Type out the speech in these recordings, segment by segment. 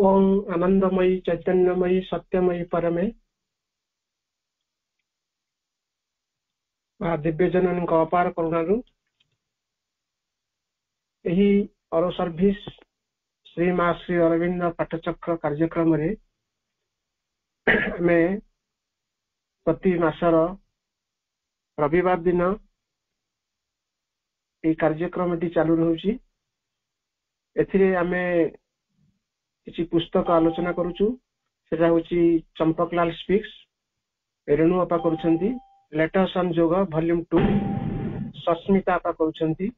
ओम आनंदमयी चैतन्यमयी सत्यमयी परमे दिव्य जननी अपार करुणारू यही अरो सर्विस श्री माँ श्री अरविंद पाठचक्र कार्यक्रम रे हमें प्रति मासर रविवार दिन ये कार्यक्रम चालू रही किसी पुस्तक आलोचना करुचु सेटा होची चंपकलाल स्पीक्स रेणु अपा करुछंती letters on yoga volume 2 Sasmita अपा करुछंती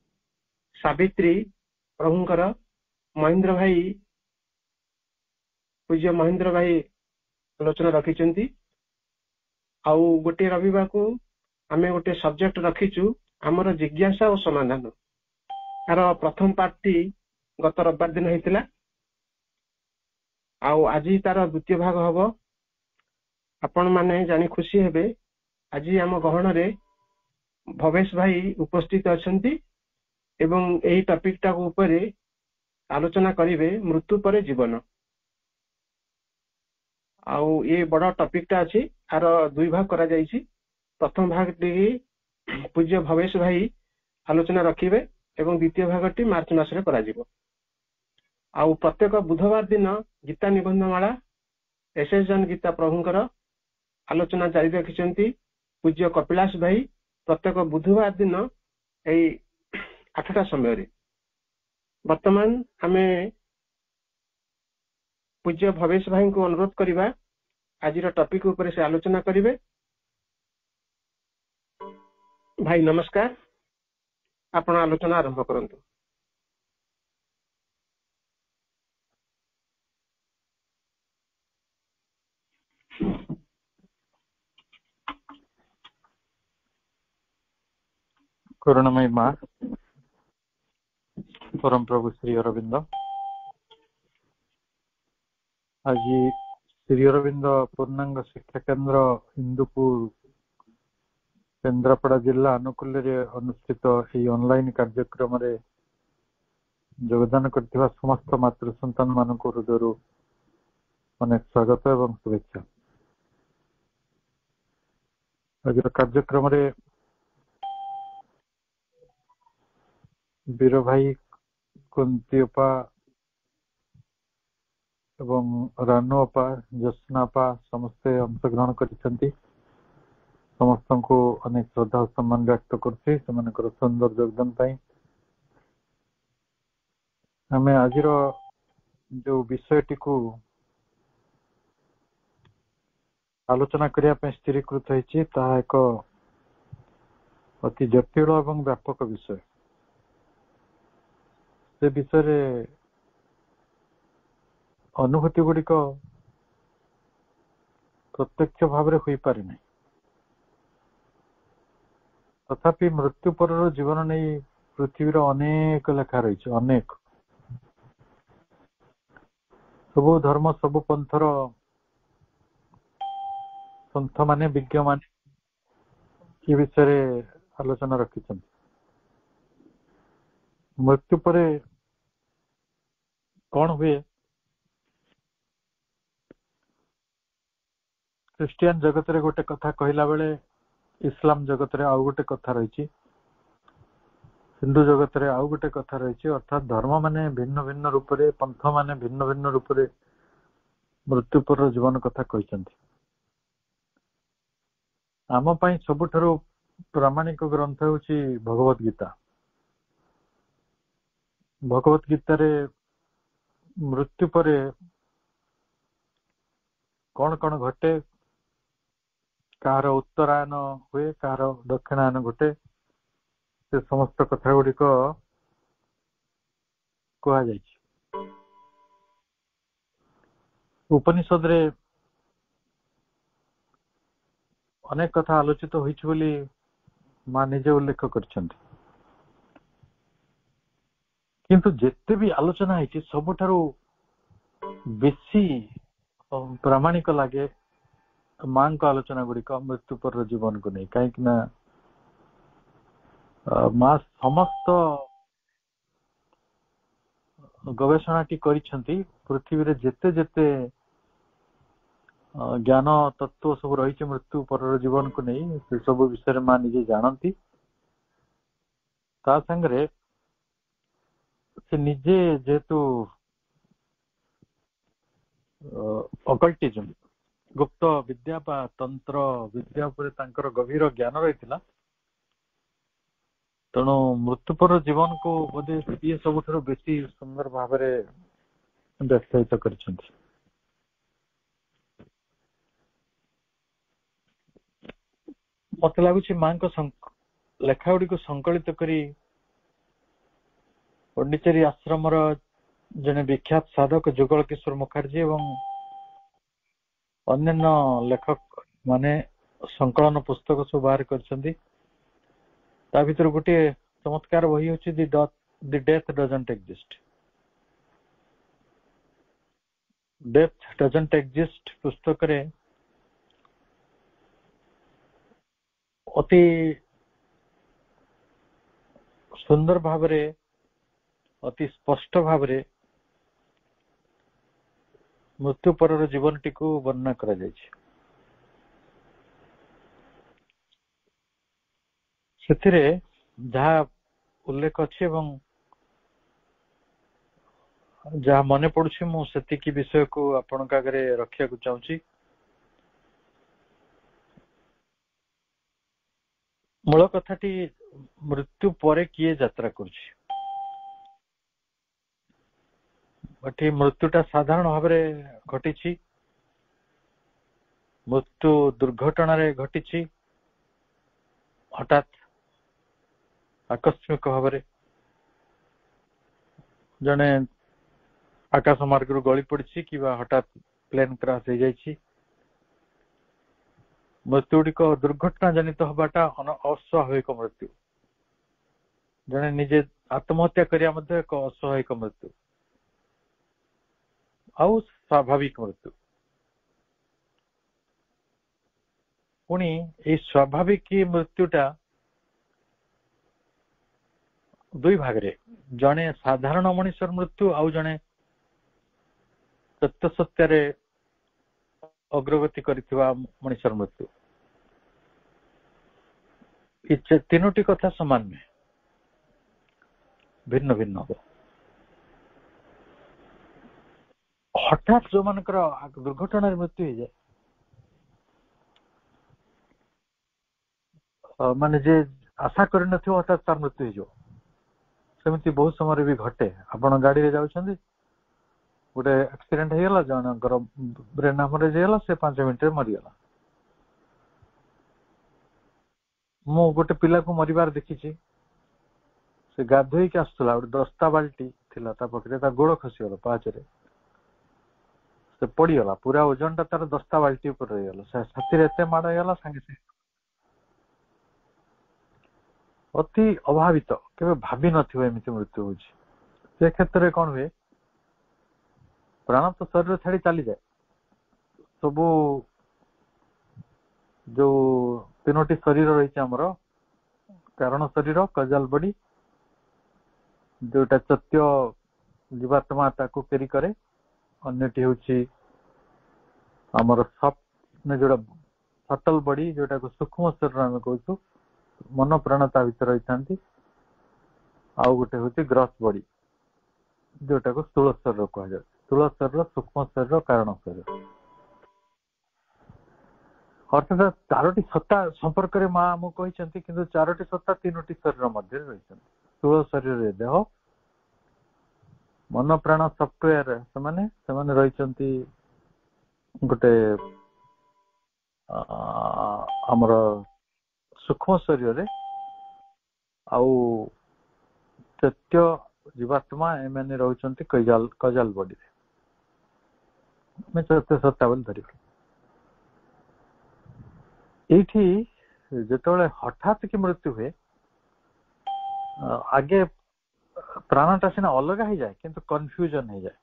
सावित्री प्रभुंकर महेंद्र भाई पूज्य महेंद्र भाई आलोचना रखिछंती आउ गोटे रविवार को आमे गोटे सब्जेक्ट रखिचु हमर जिज्ञासा और समाधान यार प्रथम पार्टी गत रविवार दिन होइतिला आज तार द्वितीय भाग हम आपण माने जानी खुशी हेबे आज आम गहन रे भवेश भाई उपस्थित अछंती एवं एही टॉपिक टा ऊपर आलोचना करिवे मृत्यु परे जीवन आउ ये बड़ा टॉपिक टा अछि आर दुई भाग करा जाईछि प्रथम भाग टी पूज्य भवेश भाई आलोचना रखिवे एवं द्वितीय भागटी मार्च मास रे करा जिवो आउ प्रत्येक बुधवार दिन गीता निबंधमाला एसएस जन गीता प्रभुंकर आलोचना जारी रखिछंती पूज्य कपिलास भाई प्रत्येक बुधवार दिन एई 8टा समय रे वर्तमान हमें पूज्य भवेश भाई को अनुरोध करिबा आजिर टॉपिक ऊपर से आलोचना करिवे। भाई नमस्कार, आपण आलोचना आरंभ करंतु। करुणामयी माँ परम प्रभु श्री अरविंद आज श्री अरविंद पूर्णांग शिक्षा केंद्र इंदुपुर केन्द्रापड़ा जिला अनुकूल अनुष्ठित यह ऑनलाइन कार्यक्रम रे योगदान करथिबा समस्त मातृ संतान मानक हृदय अनेक स्वागत एवं शुभेच्छा। आज कार्यक्रम रे वीर भाई कुंती अपा एवं रानू अपा जस्ना अपा समस्ते अंशग्रहण करिसेंती समस्त को अनेक श्रद्धा सम्मान व्यक्त करछि सेमानकर सुंदर योगदान पाई। हमें आज जो विषयटी को आलोचना करिया पे स्थिरीकृत होइछि ताहा एक अति जटिल एवं व्यापक विषय। से विषय अनुभूति गुड़िक प्रत्यक्ष भाव में हो पारे नहीं, तथापि मृत्यु पर जीवन नहीं पृथ्वी अनेक लेखा रही अनेक सबु धर्म सबु पंथर पंथ माने विज्ञ माने ये विषय आलोचना रखिछन। मृत्यु पर कौन हुए क्रिस्टियन जगत रे गोटे कथा कहला बेले इस्लाम जगत रे आउ गोटे कथा रही, हिंदू जगत रे आउ गोटे कथा रही, अर्थात धर्म माने भिन्न भिन्न रूप रे पंथ माने भिन्न भिन्न रूप रे मृत्यु पर जीवन कथा कहते। आम पाई सबुठारु प्रामाणिक ग्रंथ होची भगवत गीता। भगवत गीता रे मृत्यु पर कौन कौन घटे, कार उत्तरायण हुए कार दक्षिणायन घटे, से समस्त कथा गुड़िक कह उपनिषद रे अनेक कथा आलोचित होइछि बोली मां निजे उल्लेख करछन्ति। किंतु जेते भी आलोचना होइछि सबुठारु बेसी प्रामाणिक लगे मां को आलोचना गुड़िक मृत्यु पर जीवन को नहीं, कहीं मां समस्त गवेषणा करिछन्ति पृथ्वी रे जेते जेते ज्ञान तत्व सब रही मृत्यु पर जीवन को नहीं से सब विषय माँ निजे जानती ता संगरे से निजे जेतु अकल्टिज्म गुप्त विद्या बा तंत्र विद्या उपरे तांकर गभीर ज्ञान रही तेणु मृत्यु पर जीवन को बोधे ये सब बेसी सुंदर भाव व्याख्यायित कर मत लगुच माँ लेखा गुड़ी को संकलित करी पंडिचेरी आश्रम जने विख्यात साधक जुगल किशोर मुखर्जी एवं अन्य लेखक माने संकलन पुस्तक सब बाहर कर गोटे चमत्कार बही हूँ the death doesn't exist death doesn't exist पुस्तक रे अति सुंदर भाव अति स्पष्ट भाव मृत्यु पर जीवन टी को वर्णना करा जायछि सेथिरे जहा उल्लेख अछि एवं जहा मने पड़ुछि मु सेति की विषय को आपण का आगे रखिया को चाहूछि मूल कथाटी मृत्यु परे किए यात्रा करुछि बटी मृत्युटा साधारण भाव घटी मृत्यु दुर्घटना रे घटी हठात आकस्मिक भाव जने आकाश मार्ग रु गली पड़ी कि हठात प्लेन क्रैश हो जाइछि मृत्यु गुड़िक दुर्घटना जनित हवाटा अस्वाभाविक मृत्यु जने निजे आत्महत्या करिया मध्ये एक अस्वाभाविक मृत्यु आउ स्वाभाविक मृत्यु पुणी ए स्वाभाविक मृत्युटा दुई भाग रे जने साधारण मनुष्यर मृत्यु आउ जने सत्य सत्य अग्रगति करिथिबा मनुष्यर मृत्यु ये तीनोटी कथा समान में भिन्न भिन्न हो हठात जो मानकर दुर्घटना मृत्यु हो जाए माने जे आशा कर हठात तार मृत्यु हो सेमती बहुत समय भी घटे आपण गाड़ी रे जाउछन्ती गोटे एक्सीडेंट हो गला जनकर ब्रेन हेमरेज हो से 5 मिनिट मरीगला मु गोटे पिला को मरिबार देखी से गाधोई के आसुला गोटे दस्ता बाल्टी थिला ता पकरे ता गोड़ खसीगला पाचरे से पड़ीगला पूरा ओजन टा तार दस्ता बाल्टी ऊपर रही गला से छाती रे एते माड़ गला संगे संगे अति अभावित केबे भाबी नथिबो एमिति मृत्यु होछि से क्षेत्र रे कोन हुए प्राण तो शरीर छाड़ी चली जाए सबू जो तीनोटी शरीर रही आमर कारण शरीर कजाल बॉडी जोटा चत्य जीवात्मा ताको केरी करे अन्यटी होची आमर सॉफ्ट जोटा सटल बॉडी जोटा को सूक्ष्म शरीर आम कहूँ मन प्राण ता भीतर रही आउ गोटे हूँ ग्रॉस बॉडी जोटा को स्थूल शरीर कह जाए स्थूल शरीर सूक्ष्म शरीर कारण शरीर अर्थात 4टी सत्ता संपर्क में माँ आमको कहते किंतु 4टी सत्ता 3टी शरीर मध्य रही स्थूल शरीर देह मन प्राण सफ्टवेयर से रही गोटे आमर सूक्ष्म शरीर आउ चैत्य जीवात्मा एम रोचंती कजाल बॉडी में चैत्य सत्ता बोली धर ये हठात की मृत्यु हुए आगे प्राणटा सीना अलग हो जाए किंतु कन्फ्यूजन हो जाए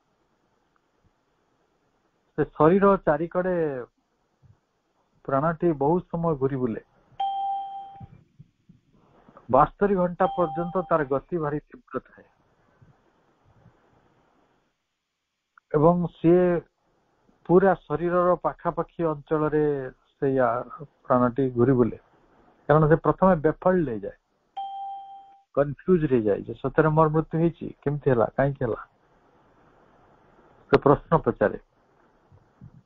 से शरीर चारिकड़े प्राणटी बहुत समय घूरी बुले 72 घंटा पर्यंत तार गति भारी तीव्र थाए ଏବଂ ସିଏ ପୁରା ଶରୀରର ପାଖାପାଖି ଅଞ୍ଚଳରେ ସେଇ ପ୍ରାଣଟି ଘୁରି ବୁଲେ, କାରଣ ସେ ପ୍ରଥମେ ବେଫଲ୍ଡ ହେଇଯାଏ, କନଫ୍ୟୁଜ ହେଇଯାଏ ଯେ ସତରେ ମୋର ମୃତ୍ୟୁ ହେଇଛି, କେମିତି ହେଲା, କାହିଁକି ହେଲା, ସେ ପ୍ରଶ୍ନ ପଚାରେ।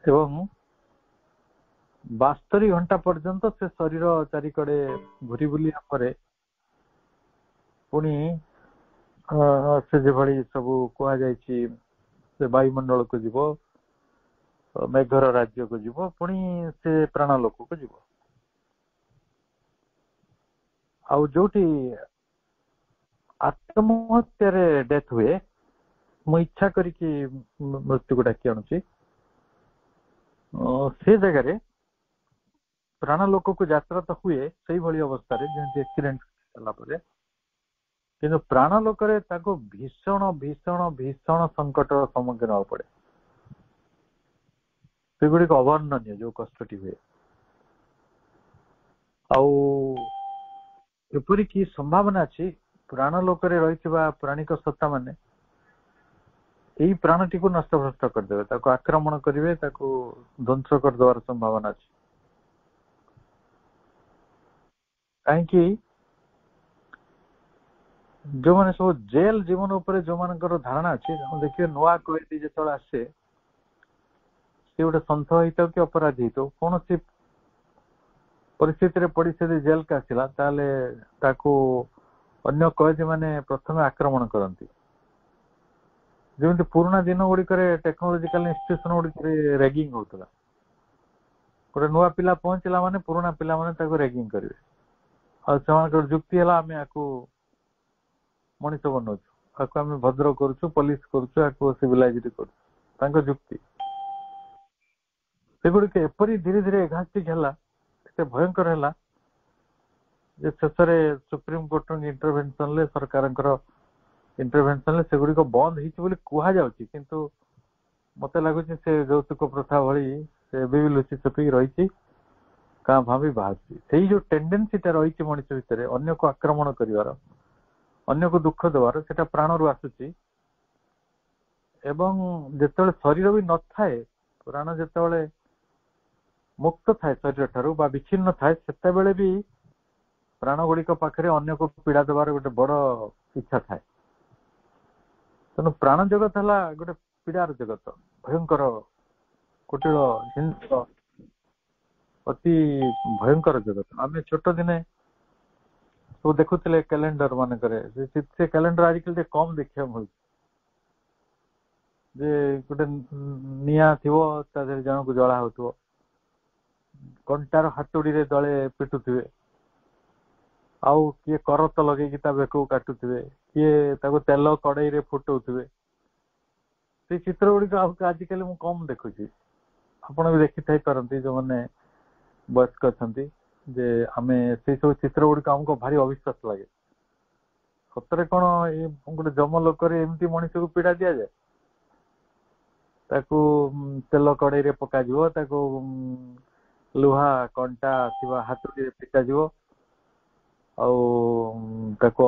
ଏବଂ 72 ଘଣ୍ଟା ପର୍ଯ୍ୟନ୍ତ ସେ ଶରୀର ଚାରିକଡେ ଘୁରି ବୁଲିବା ପରେ ପୁଣି ସେ ଯେଭଳି ସବୁ କୁହାଯାଇଛି ସେ ବାୟୁମଣ୍ଡଳକୁ ଯିବ, ମେଘର ରାଜ୍ୟକୁ ଯିବ, ପୁଣି ସେ ପ୍ରାଣ ଲୋକକୁ ଯିବ। ଆଉ ଯୋଉଠି ଆତ୍ମହତ୍ୟାରେ ଡେଥ୍ ହୁଏ, ମୁଁ ଇଚ୍ଛା କରିକି ମୃତ୍ୟୁକୁ ଡାକି ଆଣୁଛି, ସେ ଜାଗାରେ ପ୍ରାଣ ଲୋକକୁ ଯାତ୍ରା ତ ହୁଏ ସେଇଭଳି ଅବସ୍ଥାରେ ଯେମିତି ଆକ୍ସିଡେଣ୍ଟ ହେଲା ପରେ, କିନ୍ତୁ ପ୍ରାଣ ଲୋକରେ ତାକୁ ଭୀଷଣ ଭୀଷଣ ଭୀଷଣ ସଙ୍କଟର ସମ୍ମୁଖୀନ ହେବାକୁ ପଡେ। ସେଗୁଡିକ ଅବର୍ଣ୍ଣନୀୟ ଯୋଉ କଷ୍ଟଟି ହୁଏ। ଆଉ ଏପରିକି ସମ୍ଭାବନା ଅଛି ପ୍ରାଣ ଲୋକରେ ରହିଥିବା ପ୍ରାଣିକ ସତ୍ତା ମାନେ ଏଇ ପ୍ରାଣଟିକୁ ନଷ୍ଟଭ୍ରଷ୍ଟ କରିଦେବେ, ତାକୁ ଆକ୍ରମଣ କରିବେ, ତାକୁ ଧ୍ୱଂସ କରିଦେବାର ସମ୍ଭାବନା ଅଛି। କାହିଁକି ଯୋଉମାନେ ସବୁ ଜେଲ ଜୀବନ ଉପରେ ଯୋଉମାନଙ୍କର ଧାରଣା ଅଛି, ଦେଖିବେ ନୂଆ କଏଦୀ ଯେତେବେଳେ ଆସେ, ସେ ଗୋଟେ ସନ୍ଥ ହେଇଥାଉ କି ଅପରାଧୀ ହେଇଥାଉ, କୌଣସି ପରିସ୍ଥିତିରେ ପଡି ଯଦି ଜେଲକୁ ଆସିଲା, ତାହେଲେ ତାକୁ ଅନ୍ୟ କଏଦୀ ମାନେ ପ୍ରଥମେ ଆକ୍ରମଣ କରନ୍ତି। ଯେମିତି ପୁରୁଣା ଦିନ ଗୁଡିକରେ ଟେକ୍ନୋଲୋଜିକାଲ ଇନଷ୍ଟିଟ୍ୟୁସନ ଗୁଡିକରେ ରେଗିଂ ହଉଥିଲା। ଗୋଟେ ନୂଆ ପିଲା ପହଞ୍ଚିଲା ମାନେ ପୁରୁଣା ପିଲାମାନେ ତାକୁ ରେଗିଂ କରିବେ, ଆଉ ସେମାନଙ୍କର ଯୁକ୍ତି ହେଲା ଆମେ ଆକୁ ମଣିଷ ବନଉଛୁ, ଆକୁ ଆମେ ଭଦ୍ର କରୁଛୁ, ପୋଲିସ କରୁଛୁ, ଆକୁ ସିଭିଲାଇଜଡ କରୁଛୁ, ତାଙ୍କ ଯୁକ୍ତି। ସେଗୁଡିକ ଏପରି ଧୀରେ ଧୀରେ ଏଘାଷ୍ଟିକ ହେଲା, ଏତେ ଭୟଙ୍କର ହେଲା ଯେ ଶେଷରେ ସୁପ୍ରିମକୋର୍ଟଙ୍କ ଇଣ୍ଟରଭେନସନରେ, ସରକାରଙ୍କର ଇଣ୍ଟରଭେନସନରେ ସେଗୁଡିକ ବନ୍ଦ ହେଇଛି ବୋଲି କୁହାଯାଉଛି, କିନ୍ତୁ ମତେ ଲାଗୁଛି ସେ ଯୌତୁକ ପ୍ରଥା ଭଳି ସେ ଏବେ ବି ଲୁଚି ଛପିକି ରହିଛି, କାଁ ଭାଁ ବି ବାହାରୁଛି। ସେଇ ଯୋଉ ଟେଣ୍ଡେନ୍ସିଟା ରହିଛି ମଣିଷ ଭିତରେ ଅନ୍ୟକୁ ଆକ୍ରମଣ କରିବାର, ଅନ୍ୟକୁ ଦୁଃଖ ଦେବାର, ସେଟା ପ୍ରାଣରୁ ଆସୁଛି। ଏବଂ ଯେତେବେଳେ ଶରୀର ବି ନଥାଏ, ପ୍ରାଣ ଯେତେବେଳେ ମୁକ୍ତ ଥାଏ ଶରୀର ଠାରୁ ବା ବିଚ୍ଛିନ୍ନ ଥାଏ, ସେତେବେଳେ ବି ପ୍ରାଣ ଗୁଡିକ ପାଖରେ ଅନ୍ୟକୁ ପୀଡା ଦେବାର ଗୋଟେ ବଡ ଇଚ୍ଛା ଥାଏ। ତେଣୁ ପ୍ରାଣ ଜଗତ ହେଲା ଗୋଟେ ପୀଡାର ଜଗତ, ଭୟଙ୍କର କୁଟିଳ ଜିନିଷ, ଅତି ଭୟଙ୍କର ଜଗତ। ଆମେ ଛୋଟ ଦିନେ ସବୁ ଦେଖୁଥିଲେ କ୍ୟାଲେଣ୍ଡର ମାନଙ୍କରେ, ସେ କ୍ୟାଲେଣ୍ଡର ଆଜିକାଲି ଟିକେ କମ ଦେଖିବାକୁ ମିଳୁଛି। ଯେ ଗୋଟେ ନିଆଁ ଥିବ, ତା ଦେହରେ ଜଣକୁ ଜଳା ହଉଥିବ, କଣ୍ଟାର ହାତୁଡିରେ ଦଳେ ପିଟୁଥିବେ, ଆଉ କିଏ କରତ ଲଗେଇକି ତା ବେକକୁ କାଟୁଥିବେ, କିଏ ତାକୁ ତେଲ କଡେଇରେ ଫୁଟଉଥିବେ। ସେଇ ଚିତ୍ର ଗୁଡିକ ଆଜିକାଲି ମୁଁ କମ ଦେଖୁଛି। ଆପଣ ବି ଦେଖିଥାଇ ପାରନ୍ତି ଯୋଉମାନେ ବୟସ୍କ ଅଛନ୍ତି, ଯେ ଆମେ ସେଇ ସବୁ ଚିତ୍ର ଗୁଡିକ ଆମକୁ ଭାରି ଅବିଶ୍ୱାସ ଲାଗେ। ସତରେ କଣ ଏଇ ଗୋଟେ ଯମ ଲୋକରେ ଏମିତି ମଣିଷକୁ ପୀଡା ଦିଆଯାଏ? ତାକୁ ତେଲ କଡେଇରେ ପକାଯିବ, ତାକୁ ଲୁହା କଣ୍ଟା ଥିବା ହାତୁଡିରେ ପିଟାଯିବ, ଆଉ ତାକୁ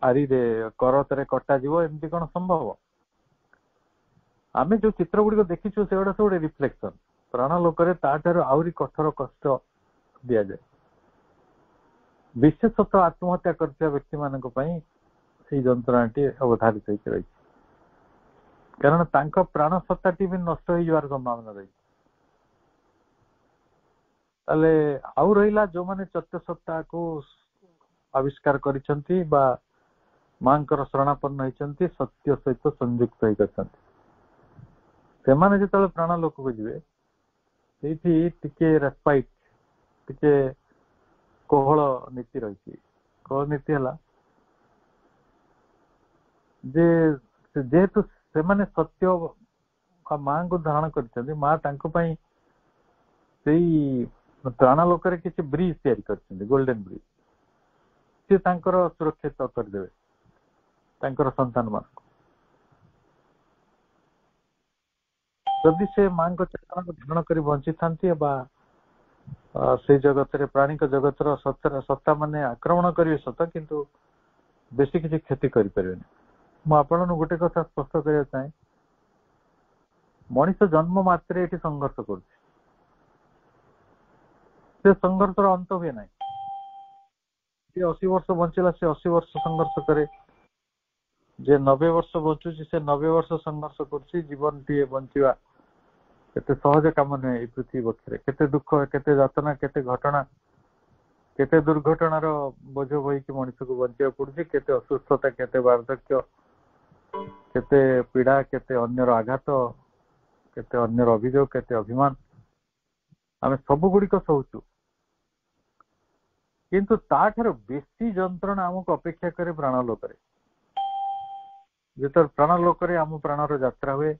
ଆରିରେ କରତରେ କଟାଯିବ, ଏମିତି କଣ ସମ୍ଭବ? ଆମେ ଯୋଉ ଚିତ୍ର ଗୁଡିକ ଦେଖିଛୁ ସେଗୁଡା ସବୁ ଗୋଟେ ରିଫ୍ଲେକ୍ସନ। ପ୍ରାଣ ଲୋକରେ ତାଠାରୁ ଆହୁରି କଠୋର କଷ୍ଟ ଦିଆଯାଏ। ବିଶେଷତଃ ଆତ୍ମହତ୍ୟା କରିଥିବା ବ୍ୟକ୍ତି ମାନଙ୍କ ପାଇଁ ସେଇ ଯନ୍ତ୍ରଣାଟି ଅବଧାରିତ ହେଇକି ରହିଛି, କାରଣ ତାଙ୍କ ପ୍ରାଣ ସତ୍ତାଟି ବି ନଷ୍ଟ ହେଇଯିବାର ସମ୍ଭାବନା ରହିଛି। ତାହେଲେ ଆଉ ରହିଲା ଯୋଉମାନେ ଚତ୍ୟ ସତ୍ତାକୁ ଆବିଷ୍କାର କରିଛନ୍ତି ବା ମାଙ୍କର ଶରଣାପନ୍ନ ହେଇଛନ୍ତି, ସତ୍ୟ ସହିତ ସଂଯୁକ୍ତ ହେଇଛନ୍ତି, ସେମାନେ ଯେତେବେଳେ ପ୍ରାଣ ଲୋକକୁ ଯିବେ, ସେଇଠି ଟିକେ ରେସ୍ପାଇଟ୍, ଟିକେ କୋହଳ ନୀତି ରହିଛି। କୋହଳ ନୀତି ହେଲା ଯେ ଯେହେତୁ ସେମାନେ ସତ୍ୟ ମାଙ୍କୁ ଧାରଣ କରିଛନ୍ତି, ମା ତାଙ୍କ ପାଇଁ ସେଇ ପ୍ରାଣ ଲୋକରେ କିଛି ବ୍ରିଜ ତିଆରି କରିଛନ୍ତି, ଗୋଲ୍ଡେନ ବ୍ରିଜ। ସେ ତାଙ୍କର ସୁରକ୍ଷିତ କରିଦେବେ ତାଙ୍କର ସନ୍ତାନ ମାନଙ୍କୁ। ଯଦି ସେ ମାଙ୍କ ଚେତନାକୁ ଧାରଣ କରି ବଞ୍ଚିଥାନ୍ତି ବା ସେଇ ଜଗତରେ ପ୍ରାଣିକ ଜଗତର ସତ୍ତା ମାନେ ଆକ୍ରମଣ କରିବେ ସତ, କିନ୍ତୁ ବେଶୀ କିଛି କ୍ଷତି କରିପାରିବେନି। ମୁଁ ଆପଣଙ୍କୁ ଗୋଟେ କଥା ସ୍ପଷ୍ଟ କରିବା ଚାହେଁ, ମଣିଷ ଜନ୍ମ ମାତ୍ରେ ଏଠି ସଂଘର୍ଷ କରୁଛି। ସେ ସଂଘର୍ଷର ଅନ୍ତ ହୁଏ ନାହିଁ। ସେ 80 ବର୍ଷ ବଞ୍ଚିଲା, ସେ 80 ବର୍ଷ ସଂଘର୍ଷ କରେ। ଯେ 90 ବର୍ଷ ବଞ୍ଚୁଛି, ସେ 90 ବର୍ଷ ସଂଘର୍ଷ କରୁଛି। ଜୀବନଟିଏ ବଞ୍ଚିବା କେତେ ସହଜ କାମ ନୁହେଁ ଏଇ ପୃଥିବୀ ପକ୍ଷରେ। କେତେ ଦୁଃଖ, କେତେ ଯାତନା, କେତେ ଘଟଣା, କେତେ ଦୁର୍ଘଟଣାର ବୋଝ ବହିକି ମଣିଷକୁ ବଞ୍ଚିବାକୁ ପଡୁଛି। କେତେ ଅସୁସ୍ଥତା, କେତେ ବାର୍ଦ୍ଧକ୍ୟ, କେତେ ପୀଡା, କେତେ ଅନ୍ୟର ଆଘାତ, କେତେ ଅନ୍ୟର ଅଭିଯୋଗ, କେତେ ଅଭିମାନ, ଆମେ ସବୁ ଗୁଡିକ ସହୁଛୁ। କିନ୍ତୁ ତାଠାରୁ ବେଶୀ ଯନ୍ତ୍ରଣା ଆମକୁ ଅପେକ୍ଷା କରେ ପ୍ରାଣ ଲୋକରେ। ଯେତେବେଳେ ପ୍ରାଣ ଲୋକରେ ଆମ ପ୍ରାଣର ଯାତ୍ରା ହୁଏ,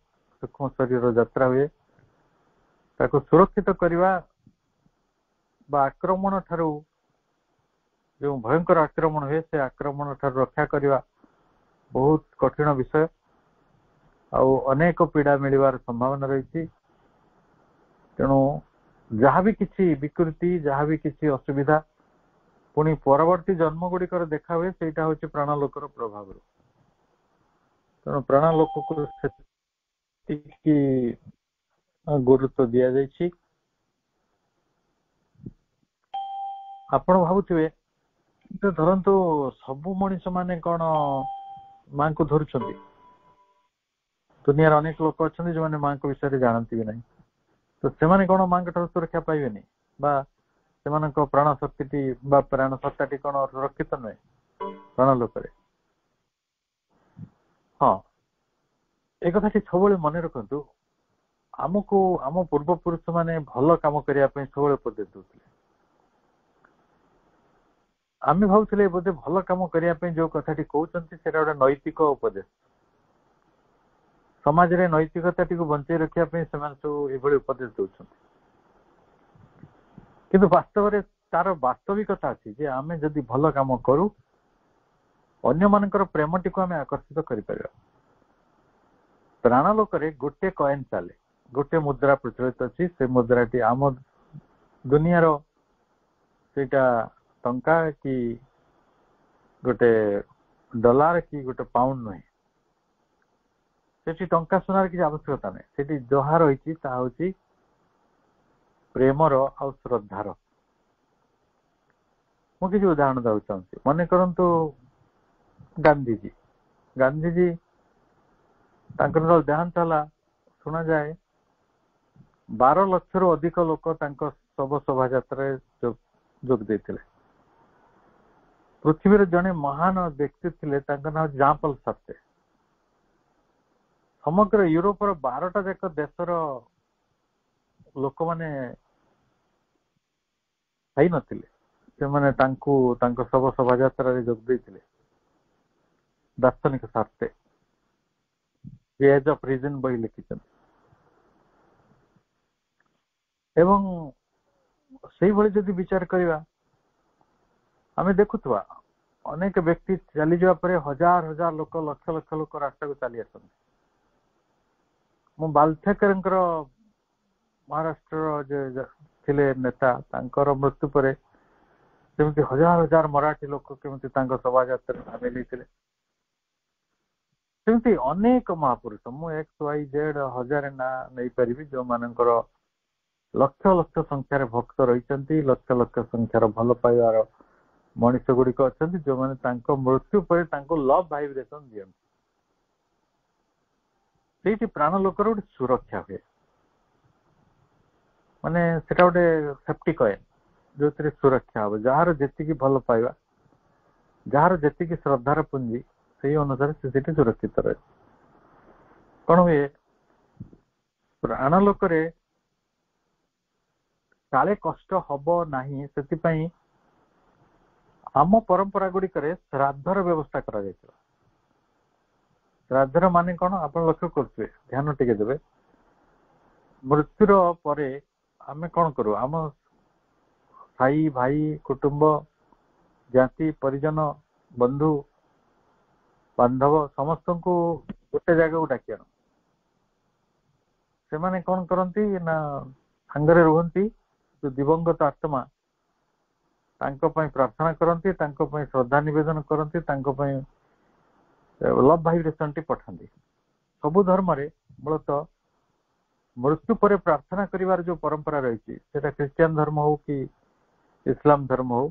ସୂକ୍ଷ୍ମ ଶରୀରର ଯାତ୍ରା ହୁଏ, ତାକୁ ସୁରକ୍ଷିତ କରିବା ବା ଆକ୍ରମଣ ଠାରୁ, ଯେଉଁ ଭୟଙ୍କର ଆକ୍ରମଣ ହୁଏ, ସେ ଆକ୍ରମଣ ଠାରୁ ରକ୍ଷା କରିବା ବହୁତ କଠିନ ବିଷୟ। ଆଉ ଅନେକ ପୀଡା ମିଳିବାର ସମ୍ଭାବନା ରହିଛି। ତେଣୁ ଯାହାବି କିଛି ବିକୃତି, ଯାହାବି କିଛି ଅସୁବିଧା ପୁଣି ପରବର୍ତ୍ତୀ ଜନ୍ମ ଗୁଡିକର ଦେଖା ହୁଏ, ସେଇଟା ହଉଛି ପ୍ରାଣ ଲୋକର ପ୍ରଭାବରୁ। ତେଣୁ ପ୍ରାଣ ଲୋକକୁ ସେତିକି ଗୁରୁତ୍ୱ ଦିଆଯାଇଛି। ଆପଣ ଭାବୁଥିବେ ଧରନ୍ତୁ ସବୁ ମଣିଷ ମାନେ କଣ ମାଙ୍କୁ ଧରୁଛନ୍ତି? ଦୁନିଆରେ ଅନେକ ଲୋକ ଅଛନ୍ତି ଯେଉଁମାନେ ମାଙ୍କ ବିଷୟରେ ଜାଣନ୍ତି ବି ନାହିଁ। ତ ସେମାନେ କଣ ମାଙ୍କ ଠାରୁ ସୁରକ୍ଷା ପାଇବେନି? ବା ସେମାନଙ୍କ ପ୍ରାଣ ଶକ୍ତିଟି ବା ପ୍ରାଣ ସତ୍ତାଟି କଣ ସୁରକ୍ଷିତ ନୁହେଁ ପ୍ରାଣ ଲୋକରେ? ହଁ, ଏ କଥାଟି ସବୁବେଳେ ମନେ ରଖନ୍ତୁ। ଆମକୁ ଆମ ପୂର୍ବପୁରୁଷ ମାନେ ଭଲ କାମ କରିବା ପାଇଁ ସବୁବେଳେ ଉପଦେଶ ଦଉଥିଲେ। ଆମେ ଭାବୁଥିଲେ ବୋଧେ ଭଲ କାମ କରିବା ପାଇଁ ଯୋଉ କଥାଟି କହୁଛନ୍ତି ସେଟା ଗୋଟେ ନୈତିକ ଉପଦେଶ। ସମାଜରେ ନୈତିକତାଟିକୁ ବଞ୍ଚେଇ ରଖିବା ପାଇଁ ସେମାନେ ସବୁ ଏଭଳି ଉପଦେଶ ଦଉଛନ୍ତି। କିନ୍ତୁ ବାସ୍ତବରେ ତାର ବାସ୍ତବିକତା ଅଛି ଯେ ଆମେ ଯଦି ଭଲ କାମ କରୁ, ଅନ୍ୟମାନଙ୍କର ପ୍ରେମଟିକୁ ଆମେ ଆକର୍ଷିତ କରିପାରିବା। ପ୍ରାଣ ଲୋକରେ ଗୋଟେ କଏନ ଚାଲେ, ଗୋଟେ ମୁଦ୍ରା ପ୍ରଚଳିତ ଅଛି। ସେ ମୁଦ୍ରାଟି ଆମ ଦୁନିଆର ସେଇଟା ଟଙ୍କା କି ଗୋଟେ ଡଲାର କି ଗୋଟେ ପାଉଣ୍ଡ ନୁହେଁ। ସେଠି ଟଙ୍କା ସୁନାର କିଛି ଆବଶ୍ୟକତା ନାହିଁ। ସେଠି ଯାହା ରହିଛି ତାହା ହଉଛି ପ୍ରେମର ଆଉ ଶ୍ରଦ୍ଧାର। ମୁଁ କିଛି ଉଦାହରଣ ଦେବାକୁ ଚାହୁଁଛି। ମନେ କରନ୍ତୁ ଗାନ୍ଧିଜୀ ତାଙ୍କର ଦେହାନ୍ତ ହେଲା, ଶୁଣାଯାଏ 12 ଲକ୍ଷରୁ ଅଧିକ ଲୋକ ତାଙ୍କ ଶବ ଶୋଭାଯାତ୍ରାରେ ଯୋଗ ଦେଇଥିଲେ। ପୃଥିବୀରେ ଜଣେ ମହାନ ବ୍ୟକ୍ତି ଥିଲେ, ତାଙ୍କ ନାଁ ଜାଁ ପଲ୍ ସାର୍ତ୍ରେ। ସମଗ୍ର ୟୁରୋପର 12ଟା ଯାକ ଦେଶର ଲୋକମାନେ ହେଇନଥିଲେ, ସେମାନେ ତାଙ୍କ ଶବ ଶୋଭାଯାତ୍ରାରେ ଯୋଗ ଦେଇଥିଲେ। ଦାର୍ଶନିକ ସାର୍ତ୍ରେ ଦି ଏଜ୍ ଅଫ୍ ରିଜନ୍ ବହି ଲେଖିଛନ୍ତି। ଏବଂ ସେଇଭଳି ଯଦି ବିଚାର କରିବା, ଆମେ ଦେଖୁଥିବା ଅନେକ ବ୍ୟକ୍ତି ଚାଲିଯିବା ପରେ ହଜାର ହଜାର ଲୋକ, ଲକ୍ଷ ଲକ୍ଷ ଲୋକ ରାସ୍ତାକୁ ଚାଲି ଆସନ୍ତି। ମୁଁ ବାଲଥେକରଙ୍କର ମହାରାଷ୍ଟ୍ରର ଯେ ଥିଲେ ନେତା, ତାଙ୍କର ମୃତ୍ୟୁ ପରେ ସେମିତି ହଜାର ହଜାର ମରାଠୀ ଲୋକ କେମିତି ତାଙ୍କ ଶୋଭାଯାତ୍ରାରେ ଭାଗ ନେଇଥିଲେ। ସେମିତି ଅନେକ ମହାପୁରୁଷ, ମୁଁ XYZ ହଜାରେ ନାଁ ନେଇପାରିବି, ଯୋଉମାନଙ୍କର ଲକ୍ଷ ଲକ୍ଷ ସଂଖ୍ୟାରେ ଭକ୍ତ ରହିଛନ୍ତି, ଲକ୍ଷ ଲକ୍ଷ ସଂଖ୍ୟାର ଭଲ ପାଇବାର ମଣିଷ ଗୁଡିକ ଅଛନ୍ତି, ଯୋଉମାନେ ତାଙ୍କ ମୃତ୍ୟୁ ପରେ ତାଙ୍କୁ ଲଭ୍ ଭାଇବ୍ରେସନ ଦିଅନ୍ତି। ସେଇଠି ପ୍ରାଣ ଲୋକର ଗୋଟେ ସୁରକ୍ଷା ହୁଏ। ମାନେ ସେଟା ଗୋଟେ ସେଫ୍ଟି କଏନ, ଯୋଉଥିରେ ସୁରକ୍ଷା ହବ। ଯାହାର ଯେତିକି ଭଲ ପାଇବା, ଯାହାର ଯେତିକି ଶ୍ରଦ୍ଧାର ପୁଞ୍ଜି, ସେଇ ଅନୁସାରେ ସେ ସେଠି ସୁରକ୍ଷିତ ରହେ। କଣ ହୁଏ, ପ୍ରାଣ ଲୋକରେ କାଳେ କଷ୍ଟ ହବ ନାହିଁ, ସେଥିପାଇଁ ଆମ ପରମ୍ପରା ଗୁଡିକରେ ଶ୍ରାଦ୍ଧର ବ୍ୟବସ୍ଥା କରାଯାଇଥିଲା। ଶ୍ରାଦ୍ଧର ମାନେ କଣ ଆପଣ ଲକ୍ଷ୍ୟ କରୁଥିବେ, ଧ୍ୟାନ ଟିକେ ଦେବେ। ମୃତ୍ୟୁର ପରେ ଆମେ କଣ କରୁ, ଆମ ଭାଇ ଭାଇ, କୁଟୁମ୍ବ, ଜାତି ପରିଜନ, ବନ୍ଧୁ ବାନ୍ଧବ ସମସ୍ତଙ୍କୁ ଗୋଟେ ଜାଗାକୁ ଡାକି ଆଣୁ। ସେମାନେ କଣ କରନ୍ତି ନା ସାଙ୍ଗରେ ରୁହନ୍ତି, ଯୋଉ ଦିବଙ୍ଗତ ଆତ୍ମା ତାଙ୍କ ପାଇଁ ପ୍ରାର୍ଥନା କରନ୍ତି, ତାଙ୍କ ପାଇଁ ଶ୍ରଦ୍ଧା ନିବେଦନ କରନ୍ତି, ତାଙ୍କ ପାଇଁ ଲଭ୍ ଭାଇବ୍ରେସନ ଟି ପଠାନ୍ତି। ସବୁ ଧର୍ମରେ ମୂଳତଃ मृत्यु पर प्रार्थना करिवार जो परंपरा रही ख्रिस्टियन धर्म हो कि इस्लाम धर्म हो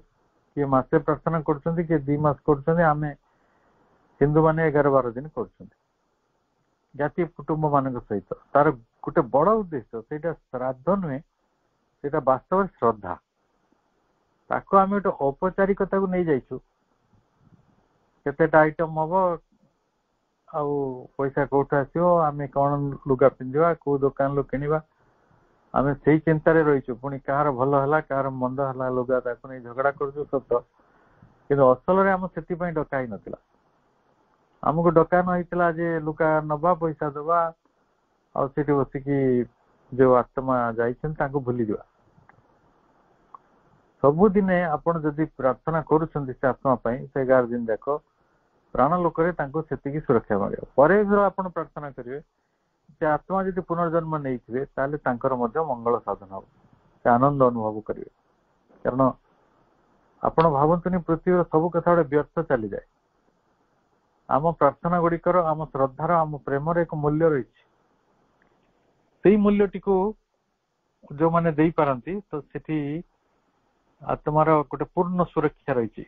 कि मासे प्रार्थना कर कि 2 मास कर हिंदू माने 11-12 दिन कर जाति कुटुंब मान सहित तार गोटे बड़ उद्देश्य से श्राद्ध नुहे से वास्तव श्रद्धा ताको आम गोटे औपचारिकता को नहीं जाइछु केतेटा आइटम हम आउ पैसा कौट आसो आम कौन लुगा पिंधा कौ दुकान रू किणवा आम से चिंतार रहीचु पुणी कहार भल है कहार मंद है लुगा ताको नहीं झगड़ा करूँ सत कि असल में आम से डका नथिला आमको डका नहींला जे लुका नवा पैसा दबा आठ बसिकी जो आत्मा जाइछन भूली जा सबुदिने आपण जदि प्रार्थना करुछंती से आत्मा से 11 दिन देख प्राण लोक से सुरक्षा मिले पर आपण प्रार्थना करेंगे से आत्मा जदि पुनर्जन्म नहीं थे मंगल साधन हम से आनंद अनुभव करेंगे कारण आपण भावतुनि पृथ्वी सब कथा गोटे व्यर्थ चली जाए आम प्रार्थना गुड़िकर आम श्रद्धार आम प्रेमर एक मूल्य रही से मूल्यटी को जो मैंने दे पारती तो सेठी आत्मार गोटे पूर्ण सुरक्षा रही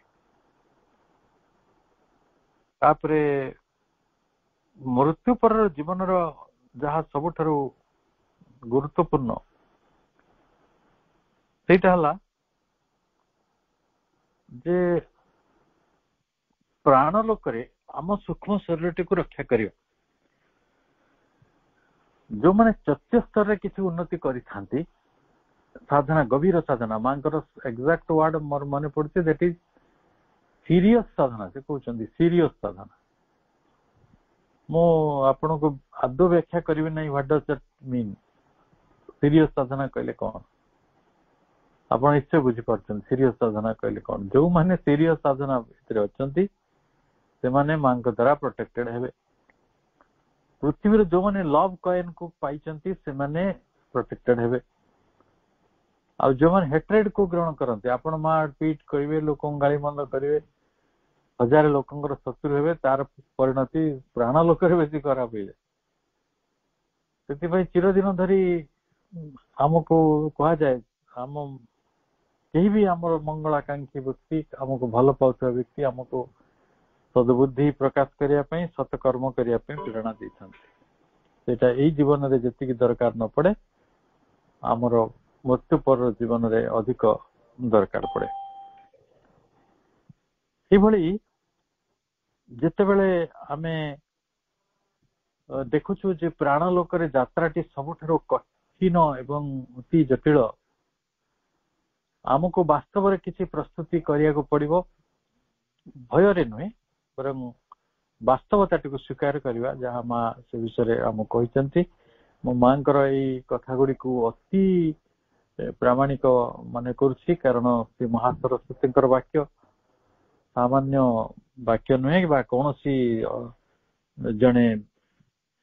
मृत्यु पर जीवन जहाँ सबुठारु गुरुत्वपूर्ण सेटा हला जे प्राण लोकरे आम सूक्ष्म शरीर को रक्षा कर जो मैंने चतुर्थ स्तर रे किसी उन्नति करी साधना गभीर साधना माँ एक्जाक्ट वर्ड मोर मन पड़े दैट इज सीरियस साधना से कहते सीरियस साधना मु आपण को आदौ व्याख्या करी ना what does that mean serious साधना कहले कौन आप निश्चय बुझीपार सीरियस साधना कहले कौन जो मैंने सीरियस साधना भितर अच्छा से माने मां द्वारा प्रोटेक्टेड हेबे पृथ्वी जो मैंने लव कॉइन को पाई से माने प्रोटेक्टेड हेबे आ जो मैंने हेट्रेड को ग्रहण करते आपण मार पीट करेंगे लोक गाड़ी मंद करेंगे 1000 लोकंर शत्रु हेबे तार परिणति प्राण लोक बेसी खराब हो जाए चिरदिन धरी आमको कह जाए आम कहीं भी आम मंगलाकांक्षी व्यक्ति आमको भल पाउथुवा व्यक्ति आमको सद्बुद्धि प्रकाश करने सतकर्म करने प्रेरणा देता यही जीवन में जी दरकार न पड़े आमर मृत्यु पर जीवन में अधिक दरकार पड़े ये जिते बड़े आम देखुचु जे प्राण लोक यात्राटी सबुठारु कठिन एवं अति जटिल आमको वास्तव में किसी प्रस्तुति करिया को पड़िबो भय रे नुहे बरं वास्तवता को स्वीकार करवा जहाँ माँ से विषय आम कहते मो माँ कथा गुड़ी को अति प्रामाणिक मन करुच्ची कारण से महासरस्वती वाक्य सामान्य वाक्य नुहे बा कौन सी जड़े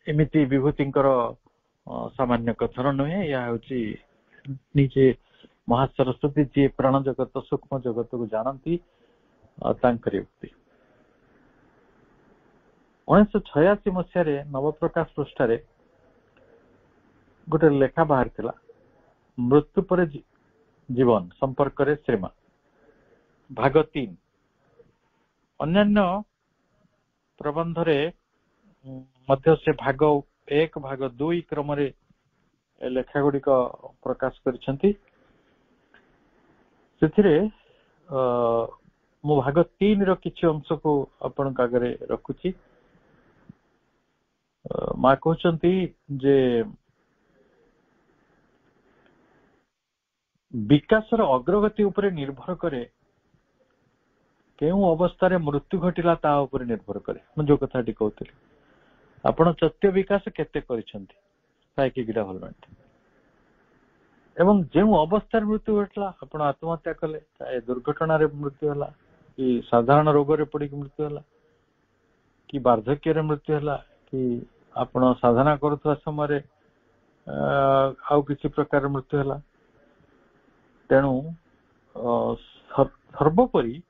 एमती विभूति सामान्य कथन नुहे या हूँ निजे महासरस्वती जी प्राण जगत सूक्ष्म जगत को जानती युक्ति 1986 मसीह नवप्रकाश पृष्ठारे गोटे लेखा बाहर थिला मृत्यु पर जीवन संपर्क रे श्रीमान भाग 3 अन्यान्य प्रबंध रे मध्य से भाग 1 भाग 2 क्रम रे लेखा गुड़ी प्रकाश करिसेंती सेथिरे मु भाग 3 रो किछि अंश को आपण आगे रखुची माँ कहते जे विकासर अग्रगति उपरे निर्भर करे केउ अवस्था मृत्यु घटिला ता उपरे निर्भर करे मु जो कथाटी कहते आपण चत्य विकास केते करिसेंती साइकिक डेवलपमेंट एवं जो अवस्था मृत्यु घटला आपण आत्महत्या कले चाहे दुर्घटना रे मृत्यु हला कि साधारण रोग रे पड़ी मृत्यु हला कि वार्धक्य रे मृत्यु हला कि आपण साधना करुवा समय आउ किसी प्रकार मृत्यु हला तेणु सर्वोपरि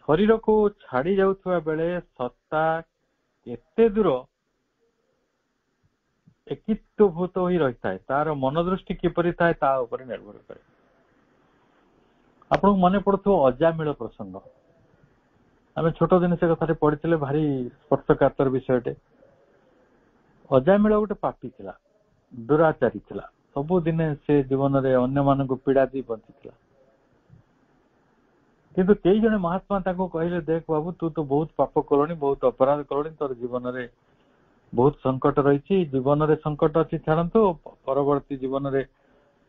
शरीर को छाड़ी जाउथुवा बेले सत्ता केते दूर ଏକିତ୍ୱଭୂତ ହୋଇ ରହିଥାଏ, ତାର ମନୋଦୃଷ୍ଟି କିପରି ଥାଏ ତା ଉପରେ ନିର୍ଭର କରେ। ଆପଣଙ୍କୁ ମନେ ପଡୁଥିବ ଅଜାମିଳ ପ୍ରସଙ୍ଗ, ଆମେ ଛୋଟ ଦିନ ସେ କଥାରେ ପଢିଥିଲେ, ଭାରି ସ୍ପର୍ଶକାତର ବିଷୟଟେ। ଅଜାମିଳ ଗୋଟେ ପାପୀ ଥିଲା, ଦୁରାଚାରୀ ଥିଲା, ସବୁଦିନେ ସେ ଜୀବନରେ ଅନ୍ୟମାନଙ୍କୁ ପୀଡା ଦେଇ ବଞ୍ଚିଥିଲା। କିନ୍ତୁ କେଇ ଜଣେ ମହାତ୍ମା ତାଙ୍କୁ କହିଲେ, ଦେଖ ବାବୁ, ତୁ ତ ବହୁତ ପାପ କଲଣି, ବହୁତ ଅପରାଧ କଲଣି, ତୋର ଜୀବନରେ ବହୁତ ସଂକଟ ରହିଛି, ଜୀବନରେ ସଂକଟ ଅଛି ଛାଡନ୍ତୁ, ପରବର୍ତ୍ତୀ ଜୀବନରେ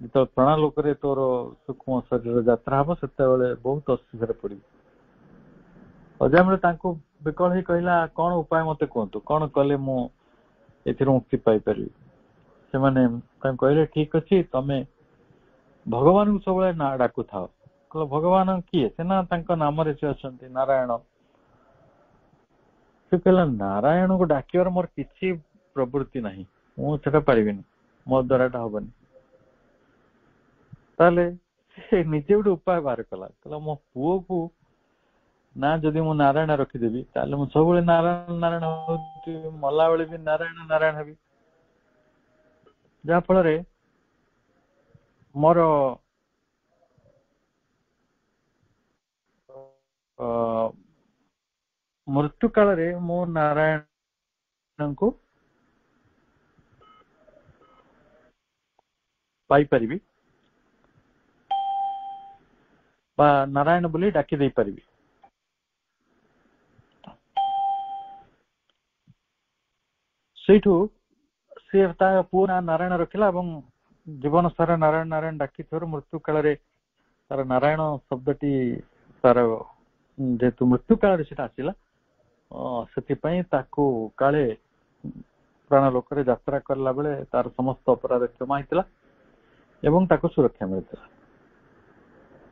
ଯେତେବେଳେ ପ୍ରାଣଲୋକରେ ତୋର ସୂକ୍ଷ୍ମ ଶରୀର ଯାତ୍ରା ହବ, ସେତେବେଳେ ବହୁତ ଅସୁବିଧାରେ ପଡିବ। ଅଜାମିଳ ତାଙ୍କୁ ବିକଳ ହେଇ କହିଲା, କଣ ଉପାୟ ମତେ କୁହନ୍ତୁ, କଣ କଲେ ମୁଁ ଏଥିରୁ ମୁକ୍ତି ପାଇପାରିବି? ସେମାନେ ତାଙ୍କୁ କହିଲେ, ଠିକ ଅଛି, ତମେ ଭଗବାନଙ୍କୁ ସବୁବେଳେ ନା ଡାକୁଥାଅ। କହିଲ, ଭଗବାନ କିଏ? ସେ ନା ତାଙ୍କ ନାମରେ ସେ ଅଛନ୍ତି, ନାରାୟଣ। ସେ କହିଲା, ନାରାୟଣଙ୍କୁ ଡାକିବାର ମୋର କିଛି ପ୍ରବୃତ୍ତି ନାହିଁ, ମୁଁ ସେଟା ପାରିବିନି, ମୋ ଦ୍ୱାରା ଏଟା ହବନି। ତାହେଲେ ସେ ନିଜେ ଗୋଟେ ଉପାୟ ବାହାର କଲା, କହିଲା, ମୋ ପୁଅକୁ ନା ଯଦି ମୁଁ ନାରାୟଣ ରଖିଦେବି, ତାହେଲେ ମୁଁ ସବୁବେଳେ ନାରାୟଣ ନାରାୟଣ ହଉଛି, ମଲାବେଳେ ବି ନାରାୟଣ ନାରାୟଣ ହେବି, ଯାହା ଫଳରେ ମୋର ମୃତ୍ୟୁ କାଳରେ ମୁଁ ନାରାୟଣଙ୍କୁ ପାଇପାରିବି ବା ନାରାୟଣ ବୋଲି ଡାକି ଦେଇପାରିବି। ସେଇଠୁ ସେ ତା ପୁଅ ନା ନାରାୟଣ ରଖିଲା ଏବଂ ଜୀବନ ସାରା ନାରାୟଣ ନାରାୟଣ ଡାକିଥିବାରୁ ମୃତ୍ୟୁ କାଳରେ ତାର ନାରାୟଣ ଶବ୍ଦଟି ତାର ଯେହେତୁ ମୃତ୍ୟୁ କାଳରେ ସେଟା ଆସିଲା, ସେଥିପାଇଁ ତାକୁ କାଳେ ପ୍ରାଣ ଲୋକରେ ଯାତ୍ରା କଲା ବେଳେ ତାର ସମସ୍ତ ଅପରାଧ କ୍ଷମା ହେଇଥିଲା ଏବଂ ତାକୁ ସୁରକ୍ଷା ମିଳିଥିଲା।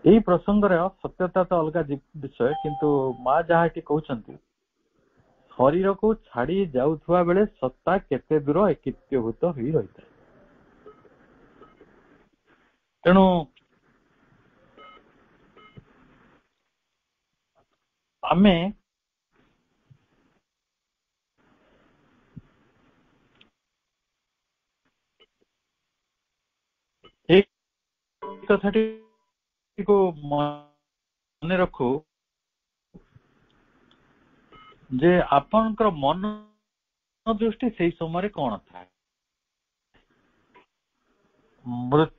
ଏଇ ପ୍ରସଙ୍ଗରେ ସତ୍ୟତା ତ ଅଲଗା ବିଷୟ, କିନ୍ତୁ ମା ଯାହାଟି କହୁଛନ୍ତି, ଶରୀରକୁ ଛାଡି ଯାଉଥିବା ବେଳେ ସତ୍ତା କେତେ ଦୂର ଏକିତ୍ୱଭୂତ ହୋଇ ରହିଥାଏ। ତେଣୁ ଆମେ এই କଥାଟିକୁ ମନେ ରଖୁ ଯେ ଆପଣଙ୍କର ମନ ଦୃଷ୍ଟି ସେଇ ସମୟରେ କଣ ଥାଏ। ମୃତ୍ୟୁ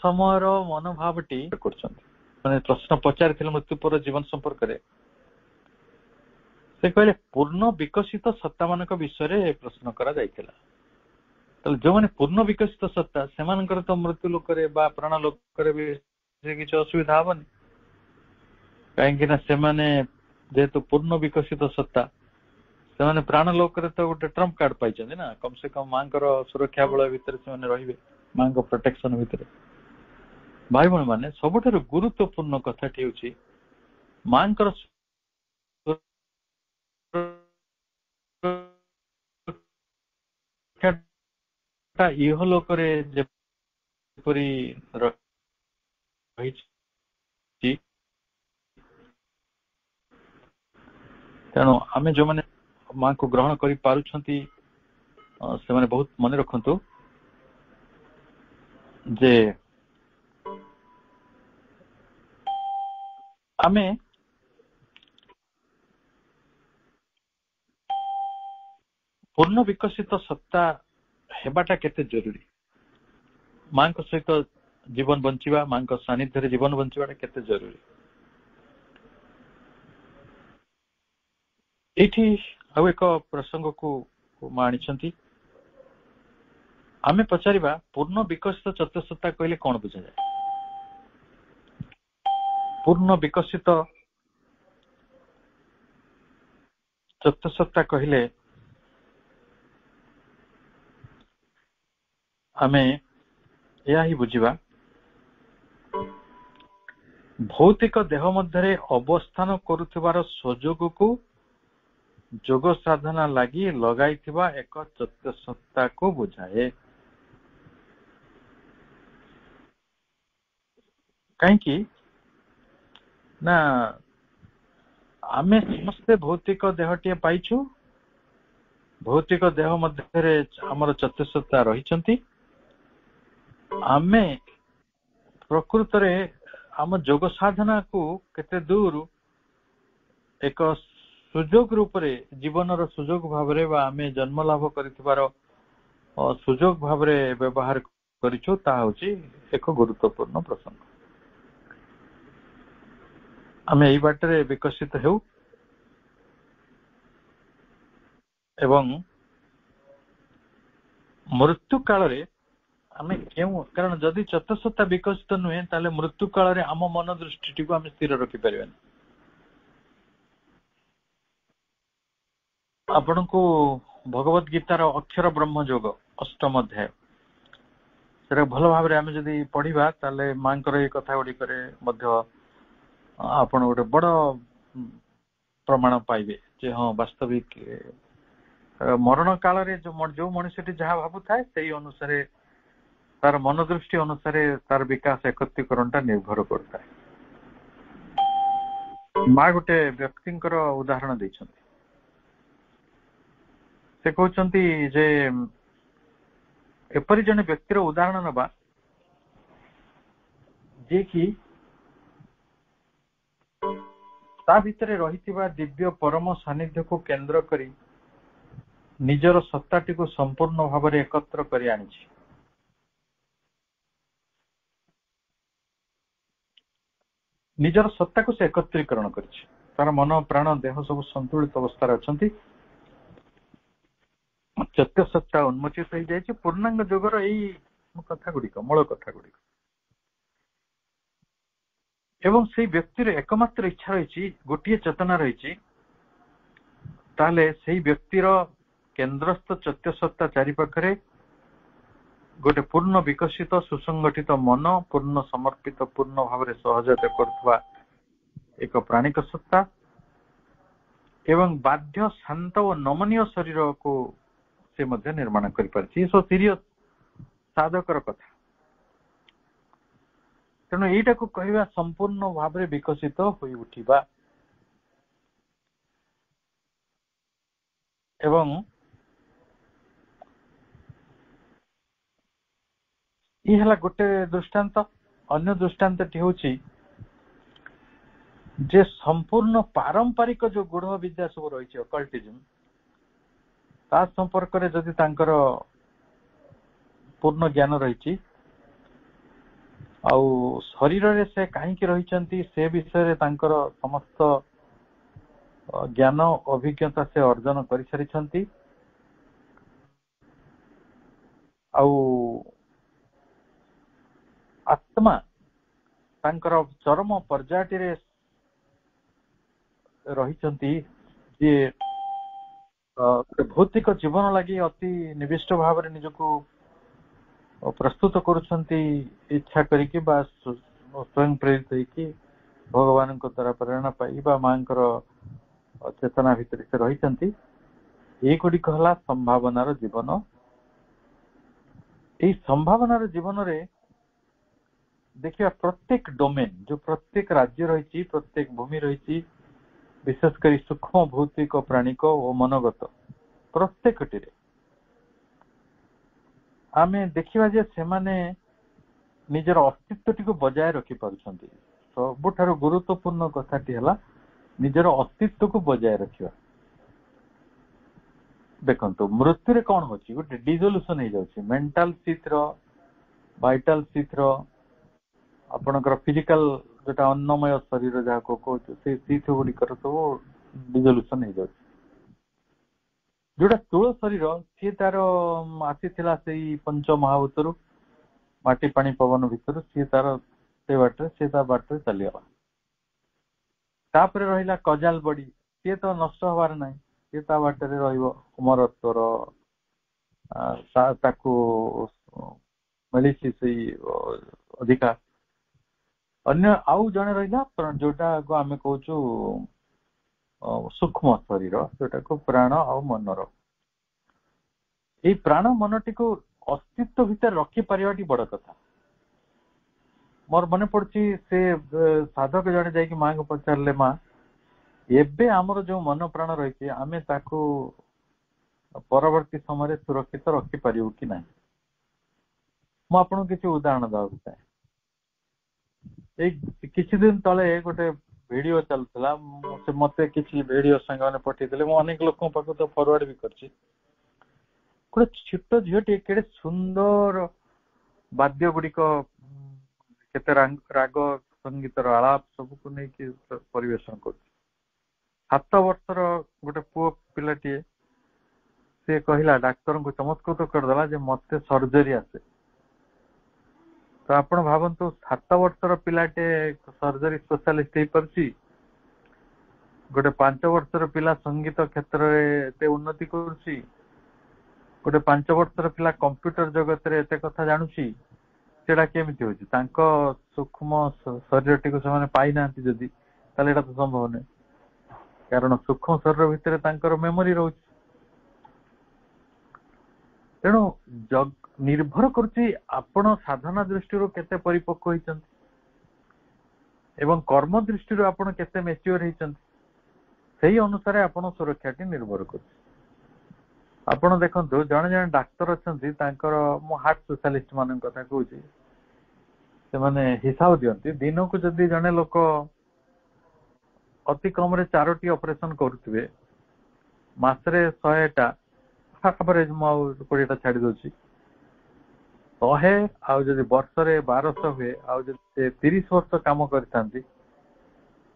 ସମୟର ମନୋଭାବଟି କରୁଛନ୍ତି, ମାନେ ପ୍ରଶ୍ନ ପଚାରିଥିଲେ ମୃତ୍ୟୁ ପର ଜୀବନ ସମ୍ପର୍କରେ, ସେ କହିଲେ ପୂର୍ଣ୍ଣ ବିକଶିତ ସତ୍ତା ମାନଙ୍କ ବିଷୟରେ ପ୍ରଶ୍ନ କରାଯାଇଥିଲା। ତାହେଲେ ଯୋଉମାନେ ପୂର୍ଣ୍ଣ ବିକଶିତ ସତ୍ତା, ସେମାନଙ୍କର ତ ମୃତ୍ୟୁ ଲୋକରେ ବା ପ୍ରାଣ ଲୋକରେ ବି କିଛି ଅସୁବିଧା ହବନି, କାହିଁକି ନା ସେମାନେ ଯେହେତୁ ପୂର୍ଣ୍ଣ ବିକଶିତ ସତ୍ତା, ସେମାନେ ପ୍ରାଣ ଲୋକରେ ତ ଗୋଟେ ଟ୍ରମ୍ପ କାର୍ଡ ପାଇଛନ୍ତି ନା, କମ ସେ କମ ମାଙ୍କର ସୁରକ୍ଷା ବଳୟ ଭିତରେ ସେମାନେ ରହିବେ, ମାଙ୍କ ପ୍ରୋଟେକ୍ସନ ଭିତରେ। ଭାଇ ଭଉଣୀ ମାନେ, ସବୁଠାରୁ ଗୁରୁତ୍ୱପୂର୍ଣ୍ଣ କଥାଟି ହେଉଛି ମାଙ୍କର ଇହ ଲୋକରେ ଯେପରି ରହିଛି, ତେଣୁ ଆମେ ଯୋଉମାନେ ମାଙ୍କୁ ଗ୍ରହଣ କରିପାରୁଛନ୍ତି ସେମାନେ ବହୁତ ମନେ ରଖନ୍ତୁ ଯେ ଆମେ ପୂର୍ଣ୍ଣ ବିକଶିତ ସତ୍ତା ହେବାଟା କେତେ ଜରୁରୀ, ମାଙ୍କ ସହିତ ଜୀବନ ବଞ୍ଚିବା, ମାଙ୍କ ସାନ୍ନିଧ୍ୟରେ ଜୀବନ ବଞ୍ଚିବାଟା କେତେ ଜରୁରୀ। ଏଇଠି ଆଉ ଏକ ପ୍ରସଙ୍ଗକୁ ମା ଆଣିଛନ୍ତି। ଆମେ ପଚାରିବା, ପୂର୍ଣ୍ଣ ବିକଶିତ ଚତୁଃସତ୍ତା କହିଲେ କଣ ବୁଝାଯାଏ? ପୂର୍ଣ୍ଣ ବିକଶିତ ଚତୁଃସତ୍ତା କହିଲେ ଆମେ ଏହା ହିଁ ବୁଝିବା, ଭୌତିକ ଦେହ ମଧ୍ୟରେ ଅବସ୍ଥାନ କରୁଥିବାର ସୁଯୋଗକୁ ଯୋଗ ସାଧନା ଲାଗି ଲଗାଇଥିବା ଏକ ଚତୁଃସତ୍ତାକୁ ବୁଝାଏ। କାହିଁକି ନା ଆମେ ସମସ୍ତେ ଭୌତିକ ଦେହଟିଏ ପାଇଛୁ भौतिक देह मध्य आमर चतुष्सत्ता रही आमे प्रकृत रे आम जोग साधना को केते दूर एक सुजोग रूप रे जीवन रो सुजोग भाव रे बा आमे जन्म लाभ करितबार सुजोग भाव रे व्यवहार करिछु ता होची एक गुरुत्वपूर्ण प्रसंग। आमे एई बाटरे विकसित हेउ एवं मृत्यु काल रे आमे केउ कारण जदि चतुष्सत्ता विकसित नुहे ताले मृत्यु काल रे आम मन दृष्टि को आमे स्थिर रखि परिबानी। आपण को भगवत गीतार अक्षर ब्रह्म योग अष्टम अध्याय से भल भाव आम जदि पढ़ा ताले मांकर ये कथा गुड़ी आपण गोटे बड़ प्रमाण पाइबे जे हाँ वास्तविक मरण काल रे जो मनुष्य जहाँ भावु थाए से अनुसार तार मन दृष्टि अनुसार तार विकास एकत्रीकरण निर्भर करता है। माँ गोटे व्यक्ति उदाहरण देइछन्ति से कहते जे एपरी जने व्यक्तिर उदाहरण नबा जे कि ता भितरे रहितिबा दिव्य परम सानिध्य को केंद्र करी निजर सत्ताटी को संपूर्ण भाव में एकत्र करी आनिछि। निजर सत्ता को से एकत्रीकरण करिछि तार मन प्राण देह सब संतुलित अवस्था अछंती सत्य सत्ता उन्मोचित हो जाए पूर्णांग जोगर यही कथा गुड़िक मूल कथा गुड़िक एवं से व्यक्तिर एकमात्र इच्छा रही गोटे चेतना रही ताले से व्यक्तिर केन्द्रस्थ सत्य सत्ता चारिपाखरे गोटे पूर्ण विकसित सुसंगठित मन पूर्ण समर्पित पूर्ण भाव में सहजता करुवा एक प्राणिक सत्ता एवं बाध्य शांत और नमनीय शरीर को से मध्य निर्माण करि सो सीरियस साधकर कथा तेणु यहीटा को कहवा संपूर्ण भाव में विकसित हो उठिबा एवं ये गोटे दृष्टांत अन्य दृष्टांत होची जे संपूर्ण पारंपरिक जो गुढ़ विद्या सब रही अकल्टिज्म ता संपर्क रे जदि तांकर पूर्ण ज्ञान रही आउ शरीर रे से कहीं रही से विषय तांकर समस्त ज्ञान अभिज्ञता से अर्जन कर सारी आउ आत्मा तांकर चरम पर्यायटी रे रही जे भौतिक जीवन लगी अति निविष्ट भाव में निजको प्रस्तुत करुछंती इच्छा करिके बा स्वयं प्रेरित होइके भगवान को द्वारा प्रेरणा पाई बा मांकर चेतना भितर से रही ये गुड़ी कहला संभावनार जीवन। यही संभावनार जीवन रे देखिए प्रत्येक डोमेन जो प्रत्येक राज्य रही प्रत्येक भूमि रही विशेषकर सूक्ष्म भौतिक प्राणिक और मनोगत प्रत्येक आमे देखिबा जे सेमाने निजर अस्तित्व टी को बजाय रखि पारुछंती सबुठारो गुरुत्वपूर्ण कथाटी हला निजर अस्तित्व को बजाय रखिबा। देखंतु मृत्यु रे कोन होची गोटे डिसोल्यूशन हो जाउची मेंटल स्थित रो वाइटल स्थित रो आपनकर फिजिकल जोटा अन्नमय शरीर जहाँ को कहते से स्थित गुड़ी सब डिसोल्यूशन हो जाउची जोटा स्थूल शरीर सी तार आसी से पंच महाभूतर माटी पानी पवन भितर सी तार से बाटे चलीगला तापर रहा कजाल बड़ी सी तो नष्ट हबार ना सी ता बाटे अमरत्वर मिली से अधिकार अन्य आउ जड़े रहा जोटा को आम कहूँ सूक्ष्म शरीर जोटा को प्राण आ मनर ये प्राण मनटी को अस्तित्व भितर रखी पारिबाटी बड़ कथा। मोर मन पड़ी से साधक जड़े जाकि माँ को पचारे माँ एबे आमर जो मन प्राण रही आमे ताको ପରବର୍ତ୍ତୀ ସମୟରେ ସୁରକ୍ଷିତ ରଖିପାରିବୁ କି ନାହିଁ। ମୁଁ ଆପଣଙ୍କୁ କିଛି ଉଦାହରଣ ଦେବାକୁ ଚାହେଁ। ଏଇ କିଛି ଦିନ ତଳେ ଗୋଟେ ଭିଡିଓ ଚାଲୁଥିଲା, ମତେ କିଛି ଭିଡିଓ ସାଙ୍ଗମାନେ ପଠେଇଥିଲେ, ମୁଁ ଅନେକ ଲୋକଙ୍କ ପାଖକୁ ତ ଫରୱାର୍ଡ ବି କରିଛି। ଗୋଟେ ଛୋଟ ଝିଅଟି କେଡେ ସୁନ୍ଦର ବାଦ୍ୟ ଗୁଡିକ, କେତେ ରାଗ ସଙ୍ଗୀତର ଆଳାପ ସବୁକୁ ନେଇକି ପରିବେଷଣ କରୁଛି। 7 ବର୍ଷର ଗୋଟେ ପୁଅ ପିଲାଟିଏ, ସେ କହିଲା, ଡାକ୍ତରଙ୍କୁ ଚମତ୍କୃତ କରିଦେଲା ଯେ ମତେ ସର୍ଜରୀ ଆସେ। ତ ଆପଣ ଭାବନ୍ତୁ 7 ବର୍ଷର ପିଲାଟେ ସର୍ଜରୀ ସ୍ପେଶାଲିଷ୍ଟ ହେଇପାରୁଛି। ଗୋଟେ 5 ବର୍ଷର ପିଲା ସଙ୍ଗୀତ କ୍ଷେତ୍ରରେ ଏତେ ଉନ୍ନତି କରୁଛି। ଗୋଟେ 5 ବର୍ଷର ପିଲା କମ୍ପ୍ୟୁଟର ଜଗତରେ ଏତେ କଥା ଜାଣୁଛି। ସେଟା କେମିତି ହଉଛି? ତାଙ୍କ ସୂକ୍ଷ୍ମ ଶରୀରଟିକୁ ସେମାନେ ପାଇନାହାନ୍ତି ଯଦି, ତାହେଲେ ଏଟା ତ ସମ୍ଭବ ନୁହେଁ। କାରଣ ସୂକ୍ଷ୍ମ ଶରୀର ଭିତରେ ତାଙ୍କର ମେମୋରି ରହୁଛି। ତେଣୁ ନିର୍ଭର କରୁଛି ଆପଣ ସାଧନା ଦୃଷ୍ଟିରୁ କେତେ ପରିପକ୍ୱ ହେଇଛନ୍ତି ଏବଂ କର୍ମ ଦୃଷ୍ଟିରୁ ଆପଣ କେତେ ମେଚ୍ୟୁର ହେଇଛନ୍ତି, ସେଇ ଅନୁସାରେ ଆପଣ ସୁରକ୍ଷାଟି ନିର୍ଭର କରୁଛି। ଆପଣ ଦେଖନ୍ତୁ, ଜଣେ ଜଣେ ଡାକ୍ତର ଅଛନ୍ତି, ତାଙ୍କର, ମୁଁ ହାର୍ଟ ସ୍ପେଶାଲିଷ୍ଟ ମାନଙ୍କ କଥା କହୁଛି, ସେମାନେ ହିସାବ ଦିଅନ୍ତି ଦିନକୁ ଯଦି ଜଣେ ଲୋକ ଅତି କମରେ 4ଟି ଅପରେସନ କରୁଥିବେ, ମାସରେ 100ଟା, ଆଭରେଜ ମୁଁ ଆଉ 20ଟା ଛାଡି ଦଉଛି, 100, ଆଉ ଯଦି ବର୍ଷରେ 1200 ହୁଏ, ଆଉ ଯଦି ସେ 30 ବର୍ଷ କାମ କରିଥାନ୍ତି,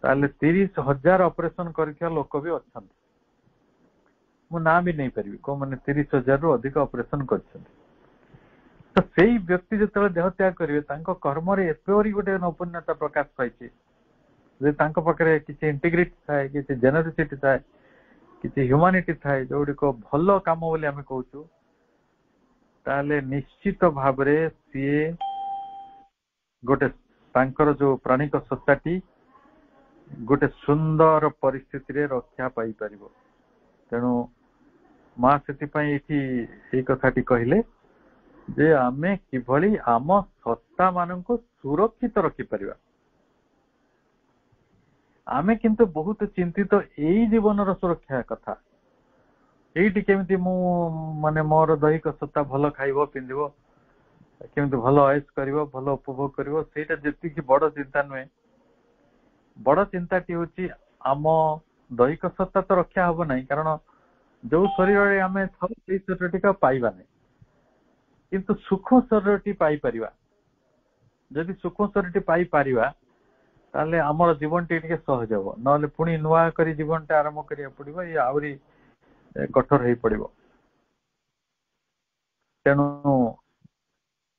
ତାହେଲେ 30,000 ଅପରେସନ କରିଥିବା ଲୋକ ବି ଅଛନ୍ତି। ମୁଁ ନାଁ ବି ନେଇପାରିବି କୋଉମାନେ 30,000ରୁ ଅଧିକ ଅପରେସନ କରିଛନ୍ତି। ତ ସେଇ ବ୍ୟକ୍ତି ଯେତେବେଳେ ଦେହ ତ୍ୟାଗ କରିବେ, ତାଙ୍କ କର୍ମରେ ଏପରି ଗୋଟେ ନୈପୁଣ୍ୟତା ପ୍ରକାଶ ପାଇଛି ଯେ ତାଙ୍କ ପାଖରେ କିଛି ଇଣ୍ଟିଗ୍ରିଟି ଥାଏ, କିଛି ଜେନେରୋସିଟି ଥାଏ, କିଛି ହ୍ୟୁମାନିଟି ଥାଏ, ଯୋଉଗୁଡ଼ିକ ଭଲ କାମ ବୋଲି ଆମେ କହୁଛୁ, ତାହେଲେ ନିଶ୍ଚିତ ଭାବରେ ସିଏ ଗୋଟେ ତାଙ୍କର ଯୋଉ ପ୍ରାଣିକ ସତ୍ତାଟି ଗୋଟେ ସୁନ୍ଦର ପରିସ୍ଥିତିରେ ରକ୍ଷା ପାଇପାରିବ। ତେଣୁ ମା ସେଥିପାଇଁ ଏଠି ଏଇ କଥାଟି କହିଲେ ଯେ ଆମେ କିଭଳି ଆମ ସତ୍ତା ମାନଙ୍କୁ ସୁରକ୍ଷିତ ରଖିପାରିବା। ଆମେ କିନ୍ତୁ ବହୁତ ଚିନ୍ତିତ ଏଇ ଜୀବନର ସୁରକ୍ଷା କଥା, ଏଇଠି କେମିତି ମୁଁ ମୋର ଦୈହିକ ସତ୍ତା ଭଲ ଖାଇବ, ପିନ୍ଧିବ, କେମିତି ଭଲ ଅୟସ କରିବ, ଭଲ ଉପଭୋଗ କରିବ, ସେଇଟା ଯେତିକି ବଡ ଚିନ୍ତା ନୁହେଁ। ବଡ ଚିନ୍ତାଟି ହଉଛି ଆମ ଦୈହିକ ସତ୍ତା ତ ରକ୍ଷା ହବ ନାହିଁ, କାରଣ ଯୋଉ ଶରୀରରେ ଆମେ ଥାଉ ସେଇ ଶରୀରଟିକୁ ପାଇବା ନାହିଁ, କିନ୍ତୁ ସୂକ୍ଷ୍ମ ଶରୀରଟି ପାଇପାରିବା। ଯଦି ସୂକ୍ଷ୍ମ ଶରୀରଟି ପାଇପାରିବା, ତାହେଲେ ଆମର ଜୀବନଟି ଟିକେ ସହଜ ହବ। ନହେଲେ ପୁଣି ନୂଆ କରି ଜୀବନଟା ଆରମ୍ଭ କରିବାକୁ ପଡିବ, ଇଏ ଆହୁରି କଠୋର ହେଇ ପଡିବ। ତେଣୁ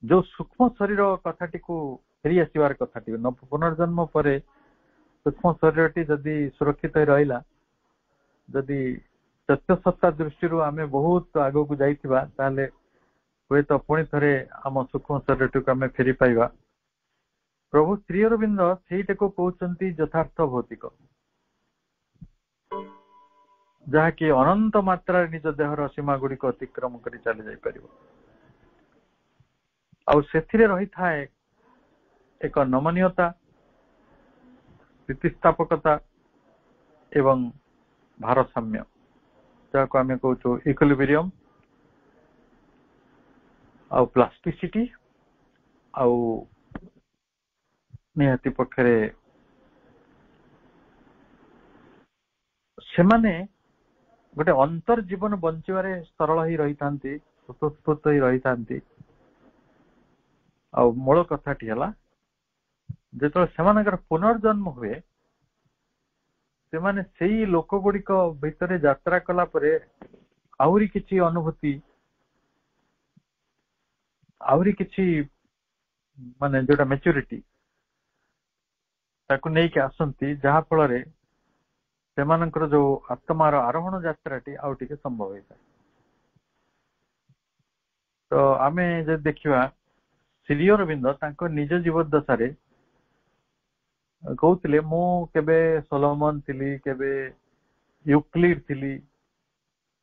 ଯୋଉ ସୂକ୍ଷ୍ମ ଶରୀର କଥାଟିକୁ ଫେରି ଆସିବାର କଥାଟି, ପୁନର୍ଜନ୍ମ ପରେ ସୂକ୍ଷ୍ମ ଶରୀରଟି ଯଦି ସୁରକ୍ଷିତ ରହିଲା, ଯଦି ସତ୍ୟ ସତ୍ତା ଦୃଷ୍ଟିରୁ ଆମେ ବହୁତ ଆଗକୁ ଯାଇଥିବା, ତାହେଲେ ହୁଏତ ପୁଣି ଥରେ ଆମ ସୂକ୍ଷ୍ମ ଶରୀରଟିକୁ ଆମେ ଫେରି ପାଇବା। ପ୍ରଭୁ ଶ୍ରୀ ଅରବିନ୍ଦ ସେଇଟାକୁ କହୁଛନ୍ତି ଯଥାର୍ଥ ଭୌତିକ, ଯାହାକି ଅନନ୍ତ ମାତ୍ରାରେ ନିଜ ଦେହର ସୀମା ଗୁଡିକ ଅତିକ୍ରମ କରି ଚାଲି ଯାଇପାରିବ। ଆଉ ସେଥିରେ ରହିଥାଏ ଏକ ନମନୀୟତା, ସ୍ଥିତିସ୍ଥାପକତା ଏବଂ ଭାରସାମ୍ୟ, ଯାହାକୁ ଆମେ କହୁଛୁ ଇକ୍ୱିଲିବ୍ରିୟମ, ଆଉ ପ୍ଲାଷ୍ଟିସିଟି, ଆଉ ନିହାତି ପକ୍ଷରେ ସେମାନେ ଗୋଟେ ଅନ୍ତର୍ଜୀବନ ବଞ୍ଚିବାରେ ସରଳ ହେଇ ରହିଥାନ୍ତି, ସ୍ୱତଃସ୍ଫୂର୍ତ୍ତ ହେଇ ରହିଥାନ୍ତି। ଆଉ ମୂଳ କଥାଟି ହେଲା, ଯେତେବେଳେ ସେମାନଙ୍କର ପୁନର୍ଜନ୍ମ ହୁଏ, ସେମାନେ ସେଇ ଲୋକ ଗୁଡିକ ଭିତରେ ଯାତ୍ରା କଲା ପରେ ଆହୁରି କିଛି ଅନୁଭୂତି, ଆହୁରି କିଛି ଯୋଉଟା ମ୍ୟାଚୁରିଟି ତାକୁ ନେଇକି ଆସନ୍ତି, ଯାହା ଫଳରେ ସେମାନଙ୍କର ଯୋଉ ଆତ୍ମାର ଆରୋହଣ ଯାତ୍ରାଟି ଆଉ ଟିକେ ସମ୍ଭବ ହେଇଥାଏ। ତ ଆମେ ଯଦି ଦେଖିବା, ଶ୍ରୀ ଅରବିନ୍ଦ ତାଙ୍କ ନିଜ ଜୀବଦ୍ଦଶାରେ କହୁଥିଲେ, ମୁଁ କେବେ ସୋଲୋମନ ଥିଲି, କେବେ ୟୁକ୍ଲିଡ ଥିଲି,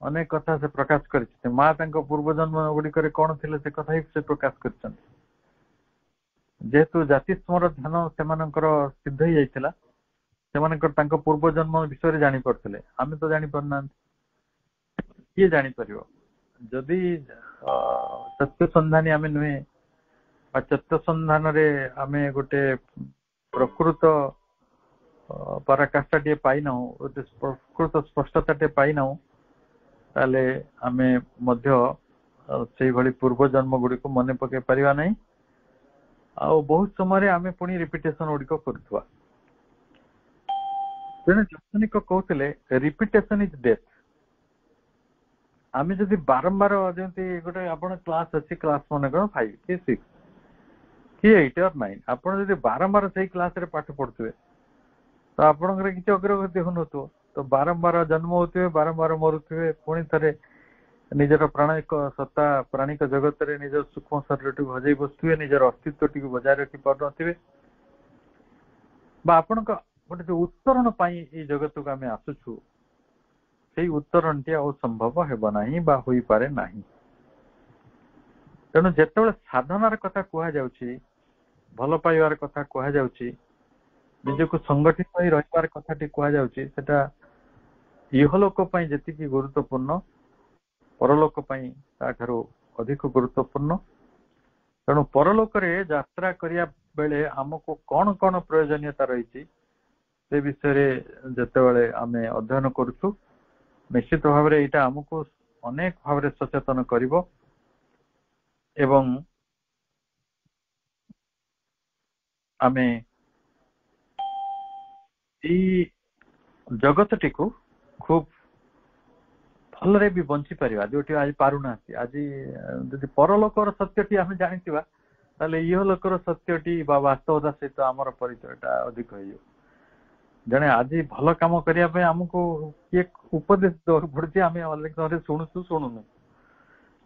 ଅନେକ କଥା ସେ ପ୍ରକାଶ କରିଛନ୍ତି। ମା ତାଙ୍କ ପୂର୍ବଜନ୍ମ ଗୁଡିକରେ କଣ ଥିଲେ ସେ କଥା ହିଁ ସେ ପ୍ରକାଶ କରିଛନ୍ତି। ଯେହେତୁ ଜାତି ସ୍ମର ଧ୍ୟାନ ସେମାନଙ୍କର ସିଦ୍ଧ ହେଇଯାଇଥିଲା, ସେମାନଙ୍କର ତାଙ୍କ ପୂର୍ବଜନ୍ମ ବିଷୟରେ ଜାଣିପାରୁଥିଲେ, ଆମେ ତ ଜାଣିପାରୁନାହାନ୍ତି। किए जापर जदि सत्य सन्धानी आम नुहे सत्य सन्धान आम गोटे प्रकृत पराकाष्ठा टे पाइना गोटे प्रकृत स्पष्टता टे पाइना ताले आमे मध्य से भली पूर्व जन्म गुड़ी को मन पकई पारिबा नहीं आ बहुत समय आमे पुणी रिपिटेशन गुड़ी करुवा जड़े दार्शनिक कहते रिपिटेशन इज डेथ आमे जदि बारंबार जमी गोटे आप क्लास अच्छी क्लास मन कौन 5 कि 6 कि 8 और 9 आपड़ जब बारंबार से क्लास रे पाठ पढ़ुवे तो आपंकर किसी अग्रगति हो तो बारंबार जन्म होते बारंबार मरुवे पुणी थे निजर प्राणिक सत्ता प्राणिक जगत रे निज सूक्ष्म शरीर टी हजई बसुवे निजर अस्तित्व टी बजाय रखी पारे आपण गोटे जो उत्तरण ये जगत को आम आसुचु से उत्तरण टी असंभव हेबना हो पारे ना तेणु जिते साधनार कथा कहुच्छी भल पाइबार कथा कहुच्छी निजक संगठित हो रही कथा कहुच्छा इहलोक जी गुरुत्वपूर्ण परलोक अधिक गुरुत्वपूर्ण तेणु परलोक यात्रा करिया बेले आमको कौन कौन प्रयोजनीयता रही से विषय जिते आम अध्ययन करुचु निश्चित भाव में यहाँ आमको अनेक भाव सचेतन करिवो एवं आमे जगत टी को खूब भलरे भी बंची पारिबा जो आज पारुना आज जदि परलोकर सत्यटी आम जानिथिबा ताले इहलोकर सत्यटी बा वास्तवता सहित आमर परिचयटा अधिक हो जड़े आज भल काम करने आमको किए उपदेश पड़े आम अनेक समय शुणुचु शुणुनु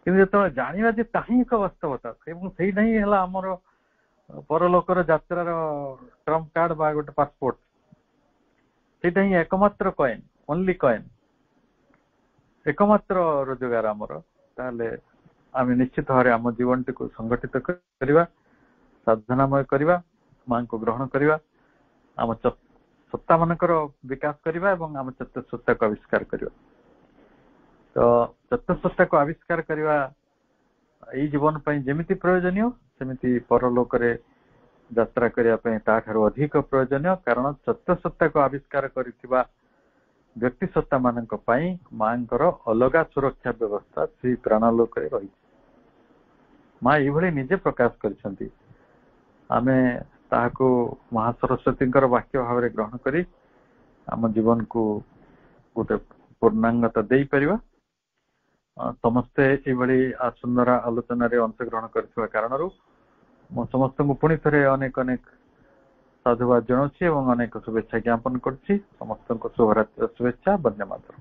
कि जो जाना जे ताही एक वास्तवता से ही आमर परलोकर यात्रार ट्रम्प कार्ड बा गोटे पासपोर्ट सेटा ही एकमात्र कॉइन ओनली कॉइन एकमात्र रोजगार आमर ताले आम निश्चित भाव आम जीवन टी को संगठित करवा साधनामय करवा मां को ग्रहण करवा आम सत्ता मानकर विकास करवा एवं आम चतुर्सत्ता को आविष्कार करवा तो चतुर्सत्ता को आविष्कार करवा ये जीवन पर जमिति प्रयोजनीय सेमिति परलोक यात्रा करने ताठार अधिक प्रयोजनीय कारण चतुर्सत्ता को आविष्कार करथिबा व्यक्ति सत्ता मानक मांकर अलगा सुरक्षा व्यवस्था से प्राणलोक रही माँ ये निजे प्रकाश करछंती आमे ताहाको महासरस्वती वाक्य भाव में ग्रहण करी आम जीवन को गोटे पूर्णांगता दे परिवा समस्ते ये सुंदर आलोचन अंशग्रहण करथिबा कारणरू मो समस्त को पुणी थे अनेक अनेक साधुवाद जनाऊँ और अनेक शुभेच्छा ज्ञापन करुच्ची समस्त शुभरात्रि शुभेच्छा वंदे मातरम।